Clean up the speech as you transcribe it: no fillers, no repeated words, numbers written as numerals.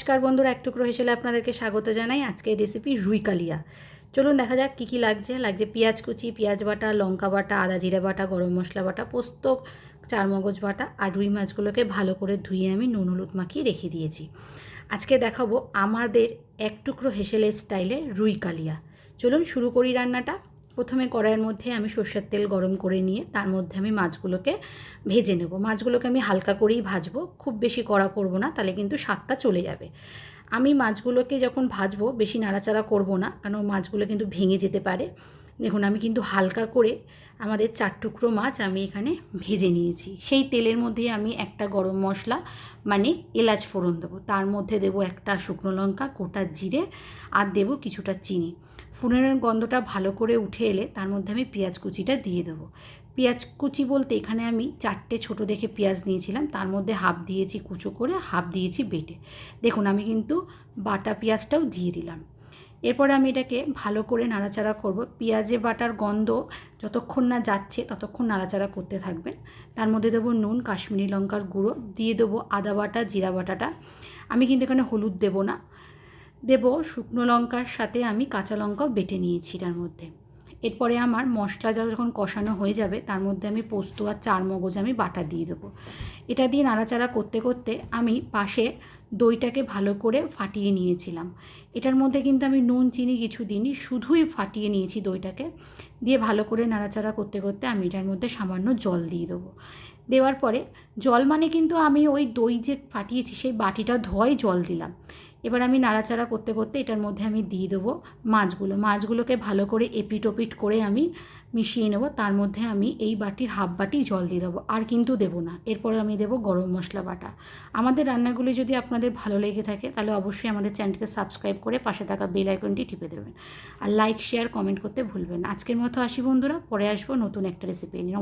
নমস্কার বন্ধুরা, এক টুকরো হেসেলে আপনাদেরকে স্বাগত জানাই। আজকের রেসিপি রুই কালিয়া। চলুন দেখা যাক কী কী লাগছে পেঁয়াজ কুচি, পেঁয়াজ বাটা, লঙ্কা বাটা, আদা জিরে বাটা, গরম মশলা বাটা, পোস্ত, চারমগজ বাটা আর রুই মাছগুলোকে ভালো করে ধুয়ে আমি নুন হলুদ মাখিয়ে রেখে দিয়েছি। আজকে দেখাবো আমাদের এক টুকরো হেসেলের স্টাইলে রুই কালিয়া। চলুন শুরু করি রান্নাটা। প্রথমে কড়াইয়ের মধ্যে আমি সর্ষের তেল গরম করে নিয়ে তার মধ্যে আমি মাছগুলোকে ভেজে নেব। মাছগুলোকে আমি হালকা করেই ভাজবো, খুব বেশি কড়া করব না, তাহলে কিন্তু স্বাদটা চলে যাবে। আমি মাছগুলোকে যখন ভাজবো বেশি নাড়াচাড়া করব না, কারণ মাছগুলো কিন্তু ভেঙে যেতে পারে। দেখুন আমি কিন্তু হালকা করে আমাদের 4 টুকরো মাছ আমি এখানে ভেজে নিয়েছি। সেই তেলের মধ্যে আমি একটা গরম মশলা মানে এলাচ ফোড়ন দেবো, তার মধ্যে দেবো একটা শুকনো লঙ্কা, গোটা জিরে আর দেবো কিছুটা চিনি। ফোড়নের গন্ধটা ভালো করে উঠে এলে তার মধ্যে আমি পেঁয়াজ কুচিটা দিয়ে দেবো। পেঁয়াজ কুচি বলতে এখানে আমি 4টে ছোটো দেখে পেঁয়াজ নিয়েছিলাম, তার মধ্যে হাফ দিয়েছি কুচো করে, হাফ দিয়েছি বেটে। দেখুন আমি কিন্তু বাটা পেঁয়াজটাও দিয়ে দিলাম। এরপরে আমি এটাকে ভালো করে নাড়াচাড়া করব। পেঁয়াজে বাটার গন্ধ যতক্ষণ না যাচ্ছে ততক্ষণ নাড়াচাড়া করতে থাকবেন। তার মধ্যে দেবো নুন, কাশ্মীরি লঙ্কার গুঁড়ো, দিয়ে দেবো আদা বাটা, জিরা বাটাটা। আমি কিন্তু এখানে হলুদ দেবো না, দেবো শুকনো লঙ্কার সাথে আমি কাঁচা লঙ্কাও বেটে নিয়েছি তার মধ্যে। এরপরে আমার মশলা যখন কষানো হয়ে যাবে তার মধ্যে আমি পোস্ত আর চারমগজ আমি বাটা দিয়ে দেবো। এটা দিয়ে নাড়াচাড়া করতে করতে আমি পাশে দইটাকে ভালো করে ফাটিয়ে নিয়েছিলাম। এটার মধ্যে কিন্তু আমি নুন চিনি কিছু দিইনি, শুধুই ফাটিয়ে নিয়েছি দইটাকে। দিয়ে ভালো করে নাড়াচাড়া করতে করতে আমি এটার মধ্যে সামান্য জল দিয়ে দেবো। দেওয়ার পরে জল মানে কিন্তু আমি ওই দই যে ফাটিয়েছি সেই বাটিটা ধোয়াই জল দিলাম। এবার আমি নাড়াচাড়া করতে করতে এটার মধ্যে আমি দিয়ে দেবো মাছগুলোকে ভালো করে এপিট ওপিট করে আমি মিশিয়ে নেব। তার মধ্যে আমি এই বাটির হাফ বাটি জল দিয়ে দেবো, আর কিন্তু দেবো না। এরপরে আমি দেবো গরম মশলা বাটা। আমাদের রান্নাগুলি যদি আপনাদের ভালো লেগে থাকে তাহলে অবশ্যই আমাদের চ্যানেলকে সাবস্ক্রাইব করে পাশে থাকা বেল আইকনটি টিপে দেবেন। আর লাইক শেয়ার কমেন্ট করতে ভুলবেন না। আজকের মতো আসি বন্ধুরা, পরে আসবো নতুন একটা রেসিপি নিয়ে।